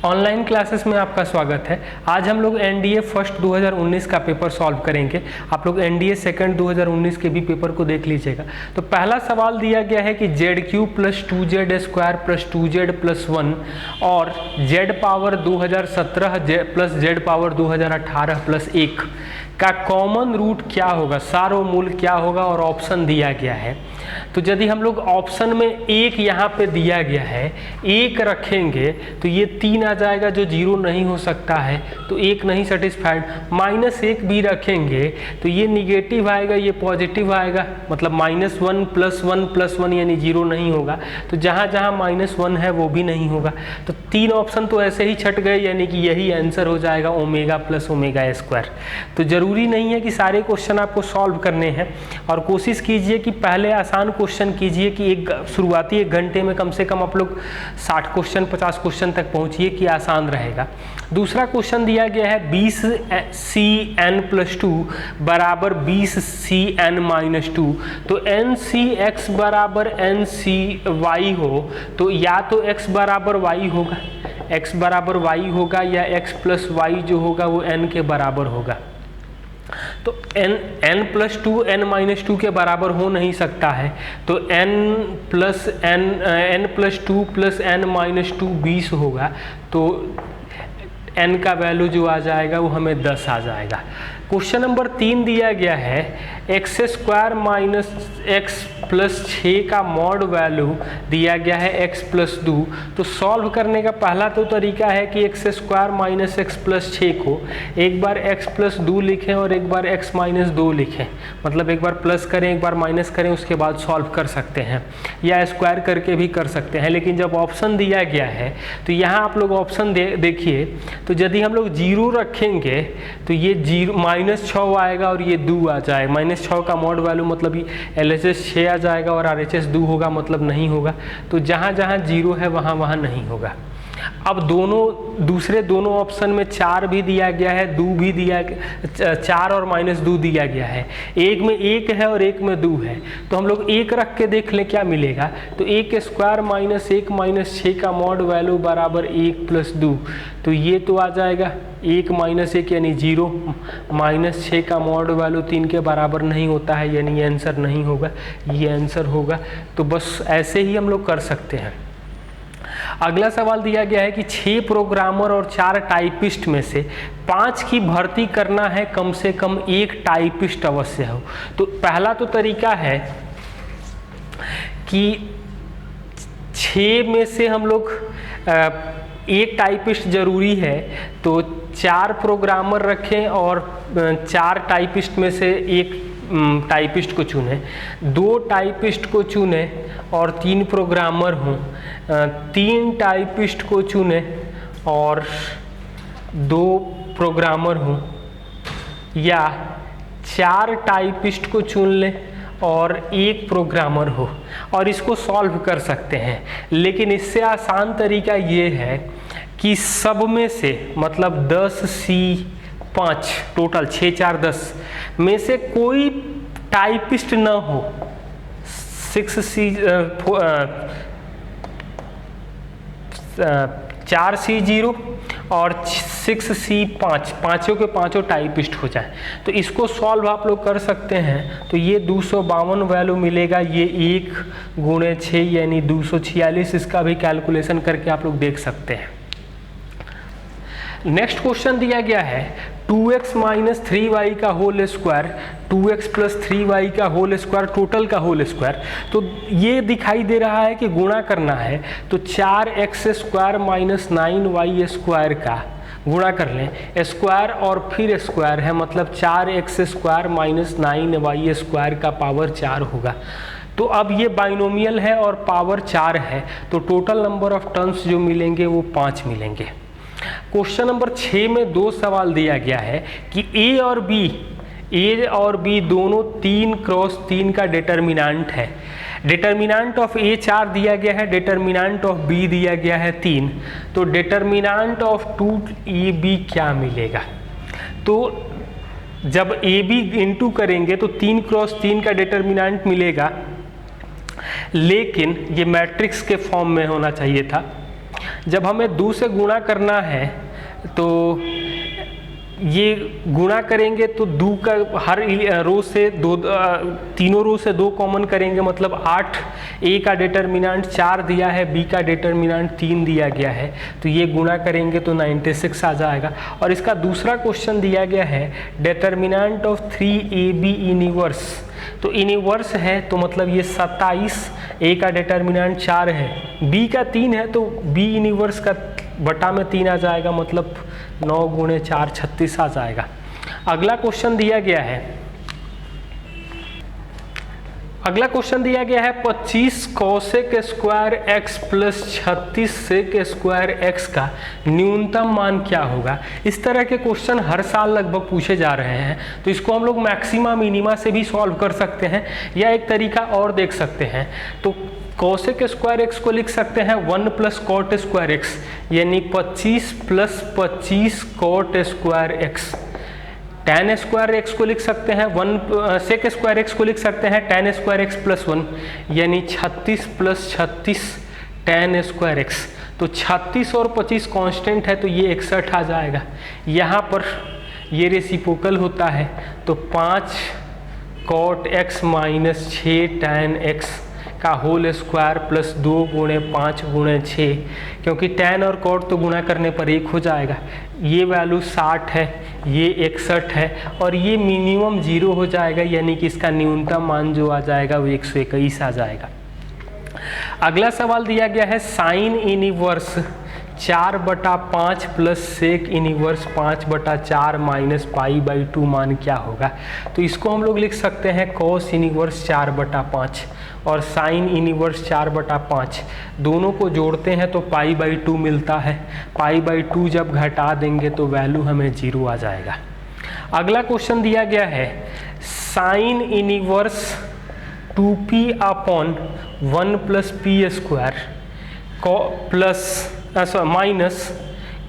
Online classes में आपका स्वागत है। आज हम लोग एनडीए फर्स्ट 2019 का पेपर सॉल्व करेंगे। आप लोग एनडीए सेकंड 2019 के भी पेपर को देख लीजिएगा। तो पहला सवाल दिया गया है कि ZQ plus 2Z² plus 2Z plus 1 और Z power 2017 plus Z power 2018 plus 1 का कॉमन रूट क्या होगा, सार्वमूल क्या होगा, और ऑप्शन दिया गया है। तो यदि हम लोग ऑप्शन में एक यहाँ पे दिया गया है, एक रखेंगे तो ये 3 आ जाएगा जो जीरो नहीं हो सकता है, तो एक नहीं सेटिस्फाइड। -1 भी रखेंगे तो ये निगेटिव आएगा, ये पॉजिटिव आएगा, मतलब -1 प्लस 1 प्लस 1 यानी जीरो नहीं होगा। तो जहाँ जहाँ -1 है वो भी नहीं होगा। तो 3 ऑप्शन तो ऐसे ही छट गए, यानी कि यही आंसर हो जाएगा ओमेगा प्लस ओमेगा स्क्वायर। तो ज़रूरी नहीं है कि सारे क्वेश्चन आपको सॉल्व करने हैं, और कोशिश कीजिए कि पहले आसान क्वेश्चन कीजिए कि एक शुरुआती 1 घंटे में कम से कम आप लोग 60 क्वेश्चन 50 क्वेश्चन तक पहुंचिए कि आसान रहेगा। दूसरा क्वेश्चन दिया गया है 20cn+2 बराबर 20cn-2। तो NCx बराबर NCy हो तो या तो x बराबर y होगा, x बराबर y होगा, या x प्लस y जो होगा वो n के बराबर होगा। तो n+2 n-2 के बराबर हो नहीं सकता है, तो n+2 प्लस n-2 20 होगा, तो n का वैल्यू जो आ जाएगा वो हमें 10 आ जाएगा। क्वेश्चन नंबर 3 दिया गया है x² माइनस x प्लस 6 का मॉड वैल्यू दिया गया है x प्लस 2। तो सॉल्व करने का पहला तो तरीका है कि x² माइनस x प्लस 6 को एक बार x प्लस 2 लिखें और एक बार x माइनस 2 लिखें, मतलब एक बार प्लस करें एक बार माइनस करें, उसके बाद सॉल्व कर सकते हैं, या स्क्वायर करके भी कर सकते हैं। लेकिन जब ऑप्शन दिया गया है तो यहाँ आप लोग ऑप्शन देखिए, तो यदि हम लोग 0 रखेंगे तो ये -6 आएगा और ये 2 आ जाएगा। -6 का मॉड वैल्यू मतलब LHS 6 आ जाएगा और RHS 2 होगा, मतलब नहीं होगा। तो जहाँ जहाँ 0 है वहाँ वहाँ नहीं होगा। अब दूसरे दोनों ऑप्शन में 4 भी दिया गया है, 2 भी दिया, 4 और -2 दिया गया है। एक में 1 है और एक में 2 है, तो हम लोग 1 रख के देख लें क्या मिलेगा। तो 1² माइनस 1 माइनस 6 का मॉड वैल्यू बराबर 1 प्लस 2। तो ये तो आ जाएगा 1 माइनस 1 यानी 0, -6 का मॉड वैल्यू 3 के बराबर नहीं होता है, यानी ये आंसर नहीं होगा, ये आंसर होगा। तो बस ऐसे ही हम लोग कर सकते हैं। अगला सवाल दिया गया है कि 6 प्रोग्रामर और 4 टाइपिस्ट में से 5 की भर्ती करना है, कम से कम 1 टाइपिस्ट अवश्य हो। तो पहला तो तरीका है कि 6 में से हम लोग 1 टाइपिस्ट जरूरी है, तो 4 प्रोग्रामर रखें और 4 टाइपिस्ट में से 1 टाइपिस्ट को चुने, 2 टाइपिस्ट को चुने और 3 प्रोग्रामर हों, 3 टाइपिस्ट को चुने और 2 प्रोग्रामर हों, या 4 टाइपिस्ट को चुन लें और 1 प्रोग्रामर हो, और इसको सॉल्व कर सकते हैं। लेकिन इससे आसान तरीका ये है कि सब में से, मतलब 10C5 टोटल 6 4 10 में से कोई टाइपिस्ट ना हो। 4C0 और 6C5 पाँचों के पाँचों टाइपिस्ट हो जाए, तो इसको सॉल्व आप लोग कर सकते हैं। तो ये 252 वैल्यू मिलेगा, ये 1 × 6 यानी 246। इसका भी कैलकुलेशन करके आप लोग देख सकते हैं। नेक्स्ट क्वेश्चन दिया गया है 2x माइनस 3y का whole square, 2x plus 3y का होल स्क्वायर, टोटल का होल स्क्वायर। तो ये दिखाई दे रहा है कि गुणा करना है, तो 4x² माइनस 9y² का गुणा कर लें, स्क्वायर और फिर स्क्वायर है, मतलब 4x² माइनस 9y² का पावर 4 होगा। तो अब ये बाइनोमियल है और पावर 4 है, तो टोटल नंबर ऑफ टर्म्स जो मिलेंगे वो 5 मिलेंगे। क्वेश्चन नंबर 6 में 2 सवाल दिया गया है कि A और B दोनों 3 × 3 का डिटर्मिनेंट है। डिटर्मिनेंट ऑफ A 4 दिया गया है, डिटर्मिनेंट ऑफ B दिया गया है 3। तो डिटर्मिनेंट ऑफ 2AB क्या मिलेगा? तो जब AB इंटू करेंगे तो 3 × 3 का डिटर्मिनेंट मिलेगा, लेकिन ये मैट्रिक्स के फॉर्म में होना चाहिए था। जब हमें 2 से गुणा करना है तो ये गुणा करेंगे तो 2 का हर रो से 2 तीनों रो से 2 कॉमन करेंगे, मतलब 8। ए का डिटर्मिनेंट 4 दिया है, बी का डिटर्मिनेंट 3 दिया गया है, तो ये गुणा करेंगे तो 96 आ जाएगा। और इसका दूसरा क्वेश्चन दिया गया है डिटर्मिनेंट ऑफ 3AB इनवर्स, तो इनवर्स है तो मतलब ये 27। ए का डिटर्मिनेंट 4 है, बी का 3 है, तो बी इनवर्स का बटा में 3 आ जाएगा, मतलब 9 गुणे 4 36 आ जाएगा। अगला क्वेश्चन दिया गया है 25 cosec square x plus 36 sec square x का न्यूनतम मान क्या होगा। इस तरह के क्वेश्चन हर साल लगभग पूछे जा रहे हैं, तो इसको हम लोग मैक्सिमा मिनिमा से भी सॉल्व कर सकते हैं, या एक तरीका और देख सकते हैं। तो कोसेक स्क्वायर एक्स को लिख सकते हैं 1 प्लस कॉट स्क्वायर एक्स, यानी 25 plus 25 cot square x. tan square x को लिख सकते हैं 1 सेक स्क्वायर एक्स को लिख सकते हैं tan स्क्वायर एक्स प्लस 1, यानी 36 प्लस 36 tan स्क्वायर एक्स। तो 36 और 25 कांस्टेंट है, तो ये 61 आ जाएगा। यहाँ पर ये रेसिप्रोकल होता है, तो 5 cot x minus 6 tan x का होल स्क्वायर प्लस 2 गुणे 5 गुणे 6, क्योंकि tan और cot तो गुणा करने पर 1 हो जाएगा। ये वैल्यू 60 है, ये 61 है, और ये मिनिमम 0 हो जाएगा, यानी कि इसका न्यूनतम मान जो आ जाएगा वो 121 आ जाएगा। अगला सवाल दिया गया है sine inverse 4/5 plus sec inverse 5/4 minus π/2 मान क्या होगा। तो इसको हम लोग लिख सकते हैं कॉस इनवर्स 4/5 और साइन इनवर्स 4/5, दोनों को जोड़ते हैं तो π/2 मिलता है। π/2 जब घटा देंगे तो वैल्यू हमें 0 आ जाएगा। अगला क्वेश्चन दिया गया है sine inverse 2p/1 plus P square plus minus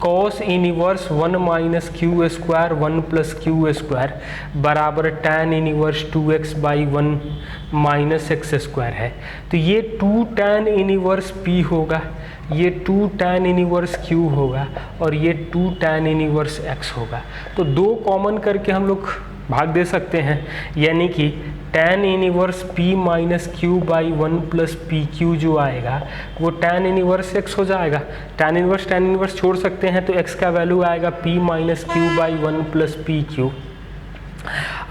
cos inverse 1 minus Q square 1 plus Q square बराबर tan inverse 2x/1 minus x square है। तो ये 2 tan इनवर्स p होगा, ये 2 tan इनवर्स q होगा, और ये 2 tan इनवर्स x होगा। तो 2 कॉमन करके हम लोग भाग दे सकते हैं, यानी कि tan inverse p minus q/1 plus P Q जो आएगा वो tan इनवर्स x हो जाएगा। tan इनवर्स छोड़ सकते हैं, तो x का वैल्यू आएगा p minus q/1 plus P Q.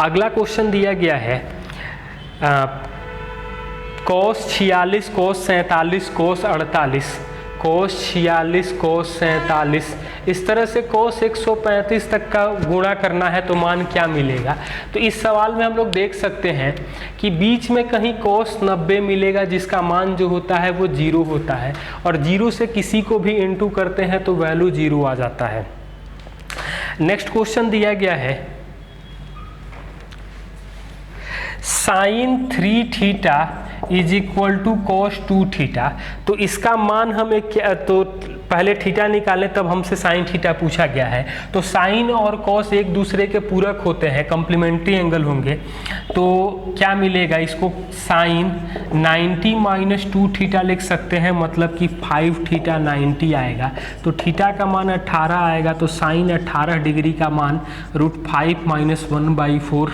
अगला क्वेश्चन दिया गया है cos 46 cos 47 cos 48 cos 46 cos 47, इस तरह से cos 135 तक का गुणा करना है तो मान क्या मिलेगा। तो इस सवाल में हम लोग देख सकते हैं कि बीच में कहीं cos 90 मिलेगा, जिसका मान जो होता है वो 0 होता है, और 0 से किसी को भी इंटू करते हैं तो वैल्यू 0 आ जाता है। नेक्स्ट क्वेश्चन दिया गया है sine 3 theta is equal to cos 2 theta. तो इसका मान हमें क्या, तो पहले थीटा निकालें तब हमसे साइन थीटा पूछा गया है। तो साइन और कॉस एक दूसरे के पूरक होते हैं, कम्प्लीमेंट्री एंगल होंगे, तो क्या मिलेगा इसको साइन 90 माइनस 2 थीटा लिख सकते हैं, मतलब कि 5 थीटा 90 आएगा। तो थीटा का मान 18 आएगा, तो साइन 18 डिग्री का मान √5 माइनस 1/4।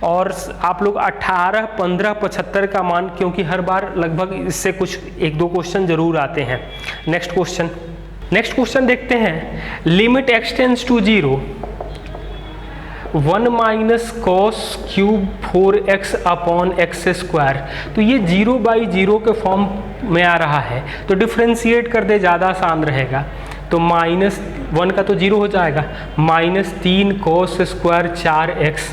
और आप लोग 18, 15, 75 का मान, क्योंकि हर बार लगभग इससे कुछ 1-2 क्वेश्चन जरूर आते हैं। नेक्स्ट क्वेश्चन देखते हैं limit x tends to 0 1 minus cos cube 4x upon x square. तो ये 0/0 के फॉर्म में आ रहा है, तो डिफ्रेंशिएट कर दे, ज़्यादा आसान रहेगा। तो -1 का तो 0 हो जाएगा, -3 cos square 4x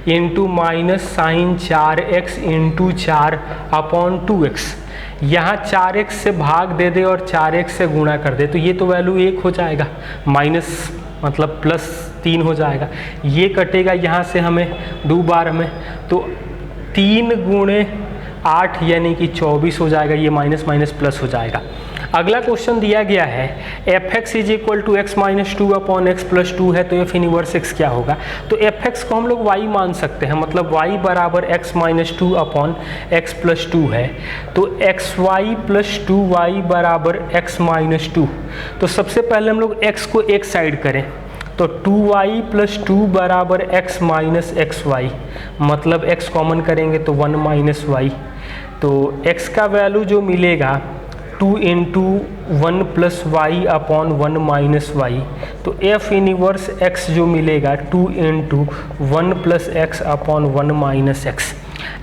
into minus sine 4x into 4 upon 2x। यहाँ 4x से भाग दे दे और 4x से गुणा कर दे, तो ये तो वैल्यू 1 हो जाएगा, माइनस मतलब +3 हो जाएगा। ये कटेगा यहाँ से हमें 2 बार में, तो 3 गुणे 8 यानी कि 24 हो जाएगा, ये माइनस माइनस प्लस हो जाएगा। अगला क्वेश्चन दिया गया है f x is equal to x minus two upon x plus two है, तो एफ इनवर्स एक्स क्या होगा? तो एफ एक्स को हम लोग वाई मान सकते हैं, मतलब वाई बराबर x minus two upon x plus two है, तो x y plus two y बराबर एक्स माइनस टू। तो सबसे पहले हम लोग एक्स को एक साइड करें, तो 2y प्लस टू बराबर x माइनस एक्स वाई, मतलब x कॉमन करेंगे तो 1 माइनस वाई, तो x का वैल्यू जो मिलेगा 2 into 1 plus y upon 1 minus y, तो f इनवर्स x जो मिलेगा 2 into 1 plus x upon 1 minus x.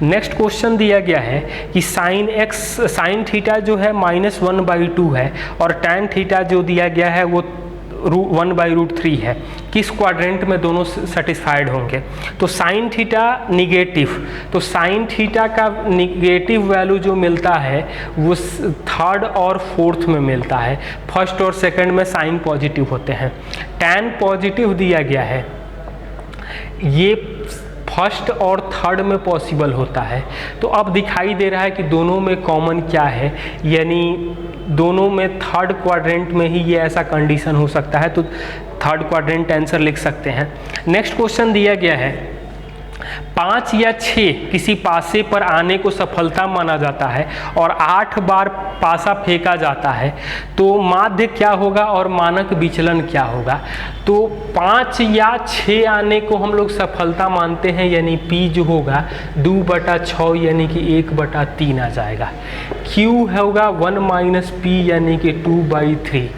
Next question दिया गया है कि साइन थीटा जो है -1/2 है और टैन थीटा जो दिया गया है वो 1/√3 है, किस क्वाड्रेंट में दोनों सेटिस्फाइड होंगे? तो साइन थीटा निगेटिव, तो साइन थीटा का निगेटिव वैल्यू जो मिलता है वो थर्ड और फोर्थ में मिलता है, फर्स्ट और सेकंड में साइन पॉजिटिव होते हैं। टैन पॉजिटिव दिया गया है, ये फर्स्ट और थर्ड में पॉसिबल होता है। तो अब दिखाई दे रहा है कि दोनों में कॉमन क्या है, यानी दोनों में थर्ड क्वाड्रेंट में ही ये ऐसा कंडीशन हो सकता है, तो थर्ड क्वाड्रेंट आंसर लिख सकते हैं। नेक्स्ट क्वेश्चन दिया गया है 5 या 6 किसी पासे पर आने को सफलता माना जाता है और 8 बार पासा फेंका जाता है, तो माध्य क्या होगा और मानक विचलन क्या होगा? तो 5 या 6 आने को हम लोग सफलता मानते हैं, यानी P जो होगा 2/6 यानी कि 1/3 आ जाएगा। Q होगा 1 माइनस P यानी कि 2/3,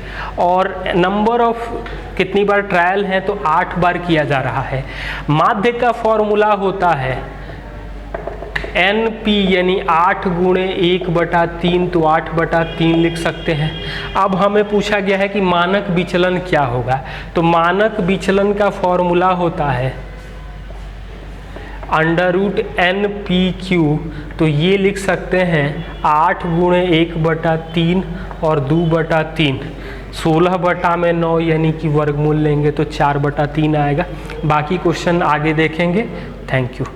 और नंबर ऑफ कितनी बार ट्रायल है तो 8 बार किया जा रहा है। माध्य का फॉर्मूला होता है NP यानी 8 गुणे 1/3, तो 8/3 लिख सकते हैं। अब हमें पूछा गया है कि मानक विचलन क्या होगा, तो मानक विचलन का फॉर्मूला होता है √NPQ, तो ये लिख सकते हैं 8 गुणे 1/3 और 2/3, 16/9 यानी कि वर्गमूल लेंगे तो 4/3 आएगा। बाकी क्वेश्चन आगे देखेंगे। Thank you.